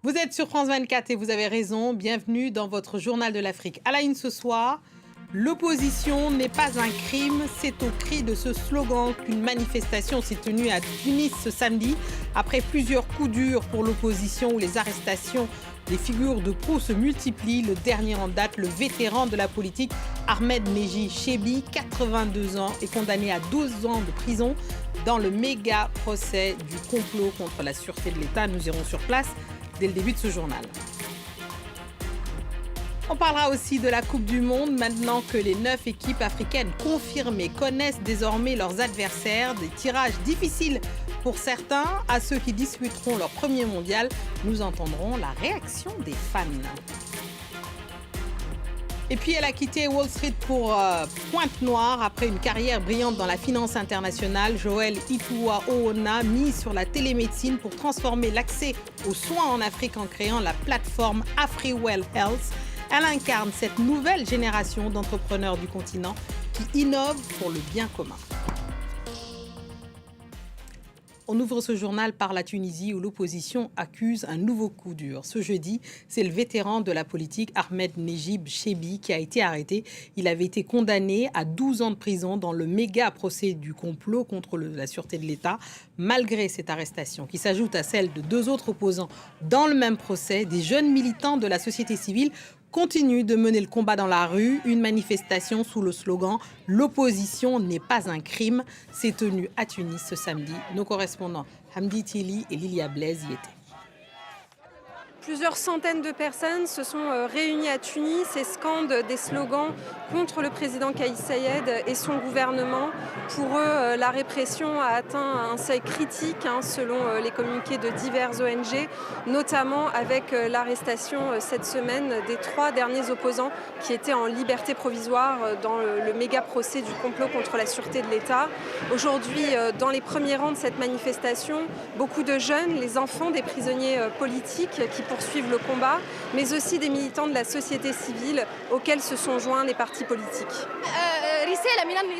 Vous êtes sur France 24 et vous avez raison. Bienvenue dans votre journal de l'Afrique. À la une ce soir, l'opposition n'est pas un crime. C'est au cri de ce slogan qu'une manifestation s'est tenue à Tunis ce samedi. Après plusieurs coups durs pour l'opposition où les arrestations des figures de proue se multiplient, le dernier en date, le vétéran de la politique, Ahmed Neji Chebi, 82 ans, est condamné à 12 ans de prison dans le méga procès du complot contre la sûreté de l'État. Nous irons sur place dès le début de ce journal. On parlera aussi de la Coupe du Monde maintenant que les 9 équipes africaines confirmées connaissent désormais leurs adversaires. Des tirages difficiles pour certains. À ceux qui disputeront leur premier mondial, nous entendrons la réaction des fans. Et puis elle a quitté Wall Street pour Pointe-Noire après une carrière brillante dans la finance internationale. Joël Ituwa-Oona mise sur la télémédecine pour transformer l'accès aux soins en Afrique en créant la plateforme AfriWell Health. Elle incarne cette nouvelle génération d'entrepreneurs du continent qui innovent pour le bien commun. On ouvre ce journal par la Tunisie où l'opposition accuse un nouveau coup dur. Ce jeudi, c'est le vétéran de la politique Ahmed Neji Chebi qui a été arrêté. Il avait été condamné à 12 ans de prison dans le méga procès du complot contre la sûreté de l'État. Malgré cette arrestation qui s'ajoute à celle de 2 autres opposants dans le même procès, des jeunes militants de la société civile continue de mener le combat dans la rue. Une manifestation sous le slogan « L'opposition n'est pas un crime » s'est tenue à Tunis ce samedi. Nos correspondants Hamdi Tili et Lilia Blaise y étaient. Plusieurs centaines de personnes se sont réunies à Tunis et scandent des slogans contre le président Kais Saied et son gouvernement. Pour eux, la répression a atteint un seuil critique selon les communiqués de diverses ONG, notamment avec l'arrestation cette semaine des 3 derniers opposants qui étaient en liberté provisoire dans le méga procès du complot contre la sûreté de l'État. Aujourd'hui, dans les premiers rangs de cette manifestation, beaucoup de jeunes, les enfants des prisonniers politiques qui poursuivent le combat, mais aussi des militants de la société civile auxquels se sont joints les partis politiques.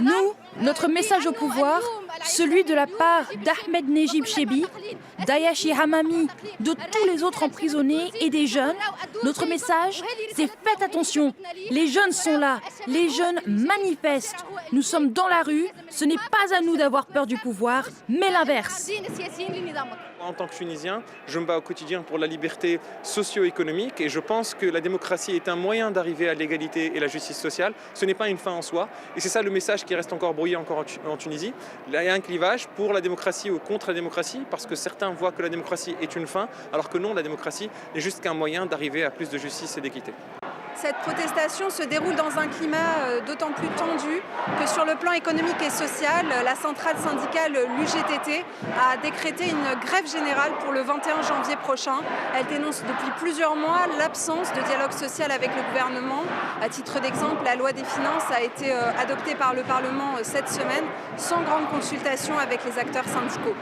Nous, notre message au pouvoir, celui de la part d'Ahmed Neji Chebi, d'Ayachi Hamami, de tous les autres emprisonnés et des jeunes, notre message, c'est faites attention. Les jeunes sont là, les jeunes manifestent. Nous sommes dans la rue, ce n'est pas à nous d'avoir peur du pouvoir, mais l'inverse. En tant que Tunisien, je me bats au quotidien pour la liberté socio-économique et je pense que la démocratie est un moyen d'arriver à l'égalité et la justice sociale. Ce n'est pas une fin en soi et c'est ça le message qui reste encore brouillé encore en Tunisie. Là, il y a un clivage pour la démocratie ou contre la démocratie parce que certains voient que la démocratie est une fin alors que non, la démocratie n'est juste qu'un moyen d'arriver à plus de justice et d'équité. Cette protestation se déroule dans un climat d'autant plus tendu que sur le plan économique et social, la centrale syndicale l'UGTT a décrété une grève générale pour le 21 janvier prochain. Elle dénonce depuis plusieurs mois l'absence de dialogue social avec le gouvernement. À titre d'exemple, la loi des finances a été adoptée par le Parlement cette semaine sans grande consultation avec les acteurs syndicaux.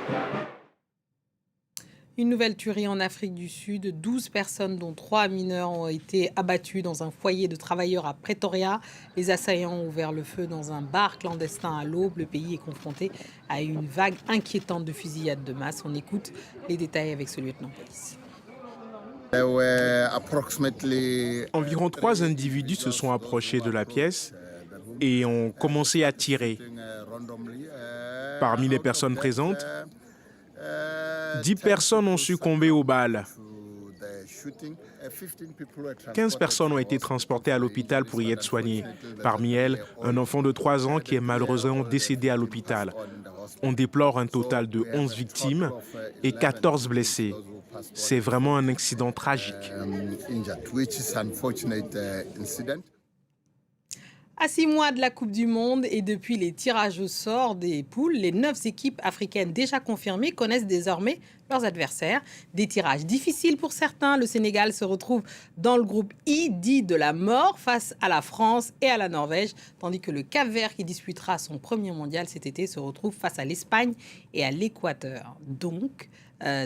Une nouvelle tuerie en Afrique du Sud. 12 personnes, dont 3 mineurs, ont été abattues dans un foyer de travailleurs à Pretoria. Les assaillants ont ouvert le feu dans un bar clandestin à l'aube. Le pays est confronté à une vague inquiétante de fusillades de masse. On écoute les détails avec ce lieutenant-police. Environ 3 individus se sont approchés de la pièce et ont commencé à tirer. Parmi les personnes présentes, 10 personnes ont succombé aux balles. 15 personnes ont été transportées à l'hôpital pour y être soignées. Parmi elles, un enfant de 3 ans qui est malheureusement décédé à l'hôpital. On déplore un total de 11 victimes et 14 blessés. C'est vraiment un accident tragique. À 6 mois de la Coupe du Monde et depuis les tirages au sort des poules, les 9 équipes africaines déjà confirmées connaissent désormais leurs adversaires. Des tirages difficiles pour certains. Le Sénégal se retrouve dans le groupe I, dit de la mort, face à la France et à la Norvège, tandis que le Cap-Vert, qui disputera son premier mondial cet été, se retrouve face à l'Espagne et à l'Équateur. Donc,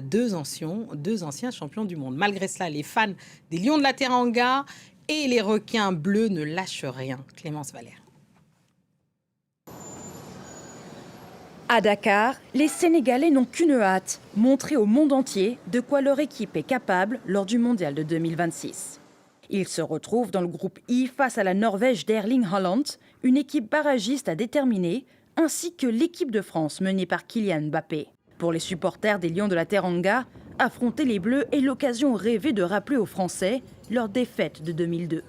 deux anciens champions du monde. Malgré cela, les fans des Lions de la Teranga et les requins bleus ne lâchent rien. Clémence Valère. À Dakar, les Sénégalais n'ont qu'une hâte, montrer au monde entier de quoi leur équipe est capable lors du mondial de 2026. Ils se retrouvent dans le groupe I face à la Norvège d'Erling Haaland, une équipe barragiste à déterminer, ainsi que l'équipe de France menée par Kylian Mbappé. Pour les supporters des Lions de la Teranga, affronter les Bleus est l'occasion rêvée de rappeler aux Français leur défaite de 2002.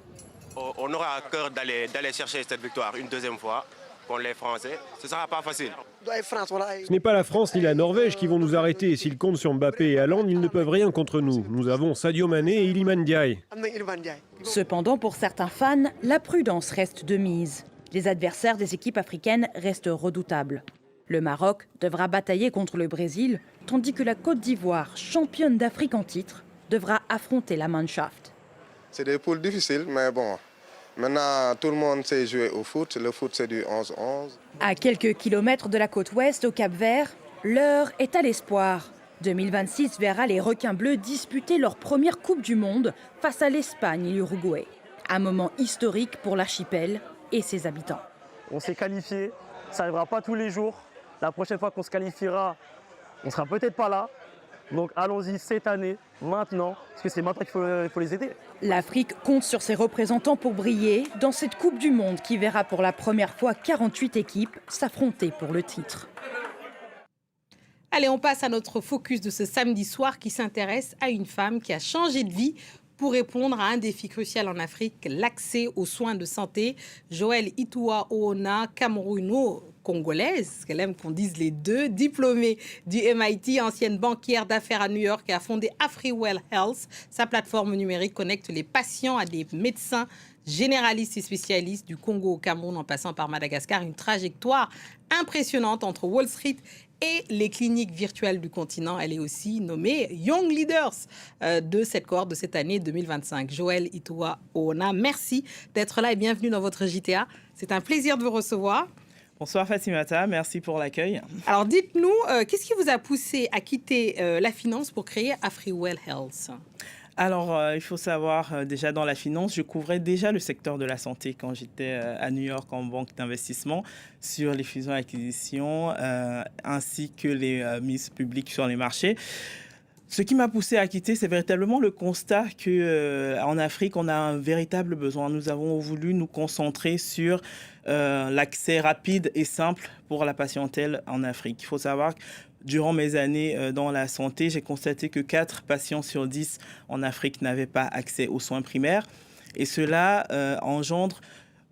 On aura à cœur d'aller chercher cette victoire une deuxième fois contre les Français. Ce ne sera pas facile. Ce n'est pas la France ni la Norvège qui vont nous arrêter. S'ils comptent sur Mbappé et Haaland, ils ne peuvent rien contre nous. Nous avons Sadio Mané et Iliman Ndiaye. Cependant, pour certains fans, la prudence reste de mise. Les adversaires des équipes africaines restent redoutables. Le Maroc devra batailler contre le Brésil, tandis que la Côte d'Ivoire, championne d'Afrique en titre, devra affronter la Mannschaft. C'est des poules difficiles, mais bon, maintenant tout le monde sait jouer au foot. Le foot, c'est du 11-11. À quelques kilomètres de la côte ouest, au Cap-Vert, l'heure est à l'espoir. 2026 verra les requins bleus disputer leur première Coupe du Monde face à l'Espagne et l'Uruguay. Un moment historique pour l'archipel et ses habitants. On s'est qualifié, ça n'arrivera pas tous les jours. La prochaine fois qu'on se qualifiera, on ne sera peut-être pas là. Donc allons-y cette année, maintenant, parce que c'est maintenant qu'il faut les aider. L'Afrique compte sur ses représentants pour briller dans cette Coupe du Monde qui verra pour la première fois 48 équipes s'affronter pour le titre. Allez, on passe à notre focus de ce samedi soir qui s'intéresse à une femme qui a changé de vie pour répondre à un défi crucial en Afrique, l'accès aux soins de santé. Joëlle Itoua Oona, camerouno-congolaise, qu'elle aime qu'on dise les deux, diplômée du MIT, ancienne banquière d'affaires à New York et a fondé AfriWell Health. Sa plateforme numérique connecte les patients à des médecins généralistes et spécialistes du Congo au Cameroun en passant par Madagascar. Une trajectoire impressionnante entre Wall Street et les cliniques virtuelles du continent. Elle est aussi nommée Young Leaders de cette cohorte de cette année 2025. Joëlle Itoua Oona, merci d'être là et bienvenue dans votre JTA. C'est un plaisir de vous recevoir. Bonsoir Fatimata, merci pour l'accueil. Alors dites-nous, qu'est-ce qui vous a poussé à quitter la finance pour créer AfriWell Health ? Alors, il faut savoir, déjà dans la finance, je couvrais déjà le secteur de la santé quand j'étais à New York en banque d'investissement sur les fusions et acquisitions, ainsi que les mises publiques sur les marchés. Ce qui m'a poussé à quitter, c'est véritablement le constat qu'en Afrique, on a un véritable besoin. Nous avons voulu nous concentrer sur l'accès rapide et simple pour la patientèle en Afrique. Il faut savoir que durant mes années dans la santé, j'ai constaté que 4 patients sur 10 en Afrique n'avaient pas accès aux soins primaires. Et cela engendre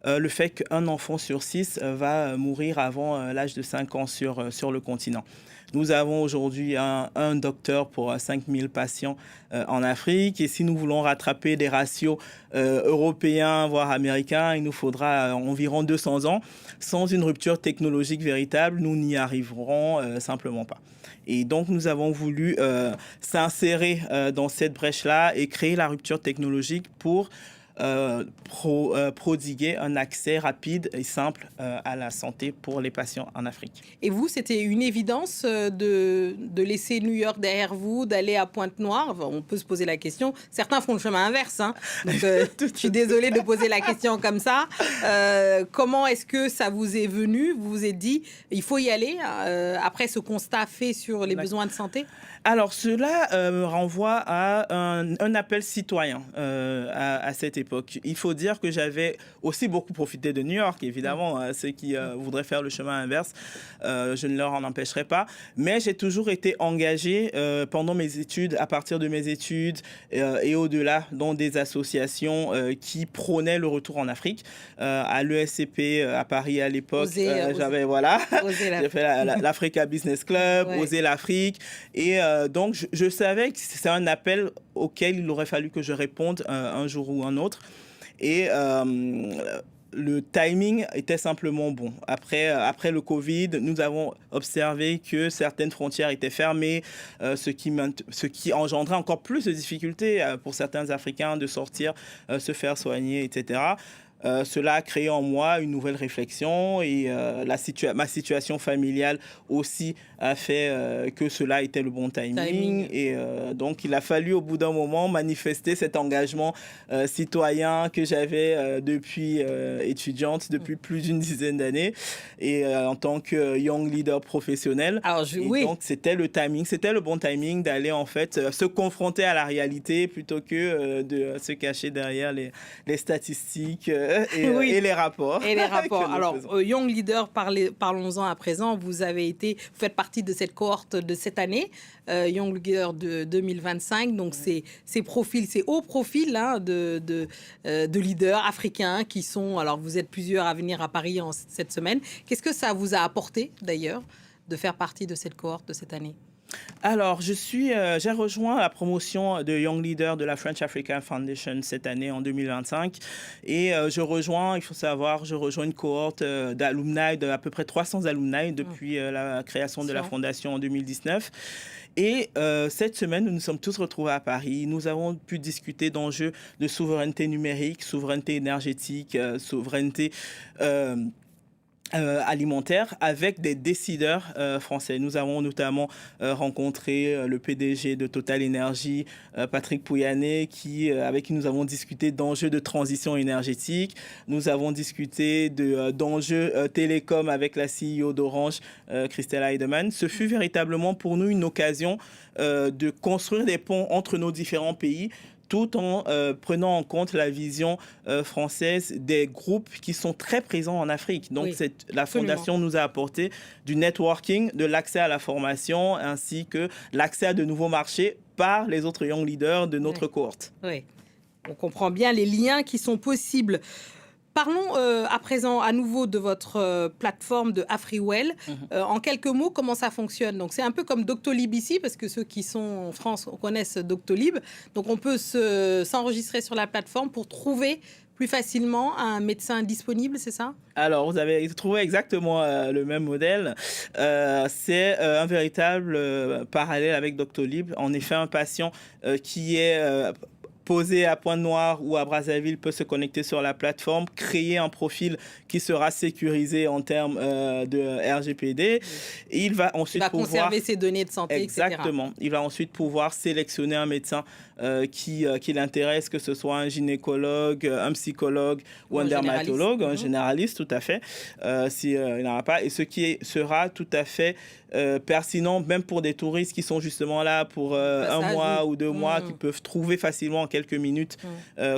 le fait qu'un enfant sur 6 va mourir avant l'âge de 5 ans sur le continent. Nous avons aujourd'hui un docteur pour 5000 patients en Afrique. Et si nous voulons rattraper des ratios européens, voire américains, il nous faudra environ 200 ans. Sans une rupture technologique véritable, nous n'y arriverons simplement pas. Et donc, nous avons voulu s'insérer dans cette brèche-là et créer la rupture technologique pour prodiguer un accès rapide et simple à la santé pour les patients en Afrique. Et vous, c'était une évidence de laisser New York derrière vous, d'aller à Pointe-Noire ? Enfin, on peut se poser la question. Certains font le chemin inverse. Hein. Donc, je suis désolée de poser la question comme ça. Comment est-ce que ça vous est venu ? Vous vous êtes dit, il faut y aller après ce constat fait sur les besoins de santé ? Alors, cela renvoie à un appel citoyen à cette époque. Il faut dire que j'avais aussi beaucoup profité de New York, évidemment. Ceux qui voudraient faire le chemin inverse, je ne leur en empêcherai pas. Mais j'ai toujours été engagé pendant mes études, à partir de mes études et au-delà, dans des associations qui prônaient le retour en Afrique. À l'ESCP, à Paris à l'époque, j'avais j'ai fait l'Africa Business Club, Oser l'Afrique. Et donc, je savais que c'est un appel auquel il aurait fallu que je réponde un jour ou un autre. Et le timing était simplement bon. Après le Covid, nous avons observé que certaines frontières étaient fermées, ce qui engendrait encore plus de difficultés pour certains Africains de sortir, se faire soigner, etc. cela a créé en moi une nouvelle réflexion et ma situation familiale aussi a fait que cela était le bon timing. Et donc, il a fallu au bout d'un moment manifester cet engagement citoyen que j'avais depuis étudiante, depuis plus d'une dizaine d'années et en tant que young leader professionnel. Donc, c'était le bon timing d'aller en fait se confronter à la réalité plutôt que de se cacher derrière les statistiques et les rapports. Et les rapports. Alors, Young Leader, parlons-en à présent. Vous faites partie de cette cohorte de cette année, Young Leader de 2025. Donc, ces hauts profils de leaders africains qui sont... Alors, vous êtes plusieurs à venir à Paris cette semaine. Qu'est-ce que ça vous a apporté, d'ailleurs, de faire partie de cette cohorte de cette année ? Alors, j'ai rejoint la promotion de Young Leader de la French African Foundation cette année en 2025 et je rejoins une cohorte d'alumni, d'à peu près 300 alumni depuis la création de la fondation en 2019. Et cette semaine, nous nous sommes tous retrouvés à Paris. Nous avons pu discuter d'enjeux de souveraineté numérique, souveraineté énergétique, souveraineté alimentaire avec des décideurs français. Nous avons notamment rencontré le PDG de Total Énergie, Patrick Pouyanné, avec qui nous avons discuté d'enjeux de transition énergétique. Nous avons discuté d'enjeux télécom avec la CEO d'Orange, Christelle Heidemann. Ce fut véritablement pour nous une occasion de construire des ponts entre nos différents pays, tout en prenant en compte la vision française des groupes qui sont très présents en Afrique. Donc, la Fondation nous a apporté du networking, de l'accès à la formation, ainsi que l'accès à de nouveaux marchés par les autres young leaders de notre cohorte. Oui, on comprend bien les liens qui sont possibles. Parlons à présent à nouveau de votre plateforme de AfriWell. En quelques mots, comment ça fonctionne ? Donc, c'est un peu comme Doctolib ici, parce que ceux qui sont en France connaissent Doctolib. Donc, on peut s'enregistrer sur la plateforme pour trouver plus facilement un médecin disponible, c'est ça ? Alors, vous avez trouvé exactement le même modèle. C'est un véritable parallèle avec Doctolib. En effet, un patient qui est... posé à Pointe-Noire ou à Brazzaville peut se connecter sur la plateforme, créer un profil qui sera sécurisé en termes de RGPD. Et il va ensuite conserver ses données de santé, exactement. etc. Il va ensuite pouvoir sélectionner un médecin qui l'intéresse, que ce soit un gynécologue, un psychologue ou un dermatologue, un généraliste, tout à fait, s'il n'y en aura pas. Et ce qui sera tout à fait pertinent, même pour des touristes qui sont justement là pour un mois ou 2 mois, qui peuvent trouver facilement en quelques minutes,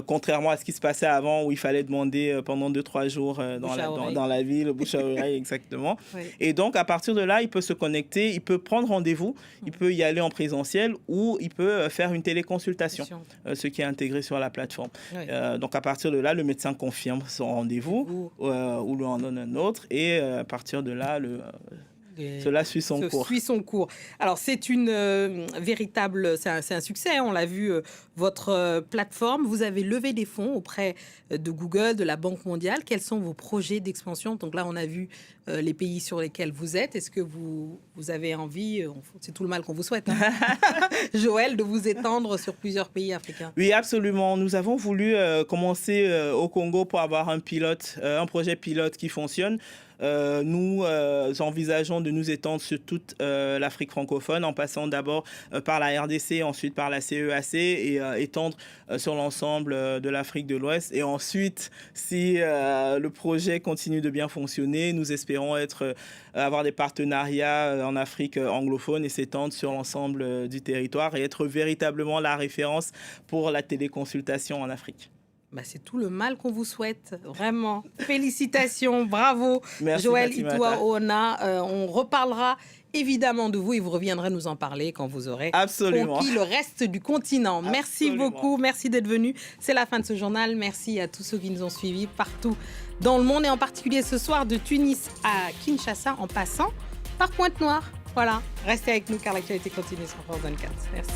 contrairement à ce qui se passait avant où il fallait demander pendant 2-3 jours dans la ville, bouche à oreille, exactement. Oui. Et donc, à partir de là, il peut se connecter, il peut prendre rendez-vous, il peut y aller en présentiel ou il peut faire une téléconsultation, ce qui est intégré sur la plateforme. Oui. Donc, à partir de là, le médecin confirme son rendez-vous ou lui en donne un autre et à partir de là, cela suit son cours. Alors, c'est c'est un succès. On l'a vu, votre plateforme. Vous avez levé des fonds auprès de Google, de la Banque mondiale. Quels sont vos projets d'expansion ? Donc là, on a vu les pays sur lesquels vous êtes. Est-ce que vous avez envie, c'est tout le mal qu'on vous souhaite, Joël, de vous étendre sur plusieurs pays africains ? Oui, absolument. Nous avons voulu commencer au Congo pour avoir un projet pilote qui fonctionne. Nous envisageons de nous étendre sur toute l'Afrique francophone en passant d'abord par la RDC, ensuite par la CEAC et étendre sur l'ensemble de l'Afrique de l'Ouest. Et ensuite, si le projet continue de bien fonctionner, nous espérons avoir des partenariats en Afrique anglophone et s'étendre sur l'ensemble du territoire et être véritablement la référence pour la téléconsultation en Afrique. C'est tout le mal qu'on vous souhaite, vraiment. Félicitations, bravo. Merci, Joël Fatimata. Itoa-Oona. On reparlera évidemment de vous et vous reviendrez nous en parler quand vous aurez conquis le reste du continent. Merci beaucoup, merci d'être venu. C'est la fin de ce journal. Merci à tous ceux qui nous ont suivis partout dans le monde et en particulier ce soir de Tunis à Kinshasa en passant par Pointe-Noire. Voilà, restez avec nous car l'actualité continue sur France 24. Merci.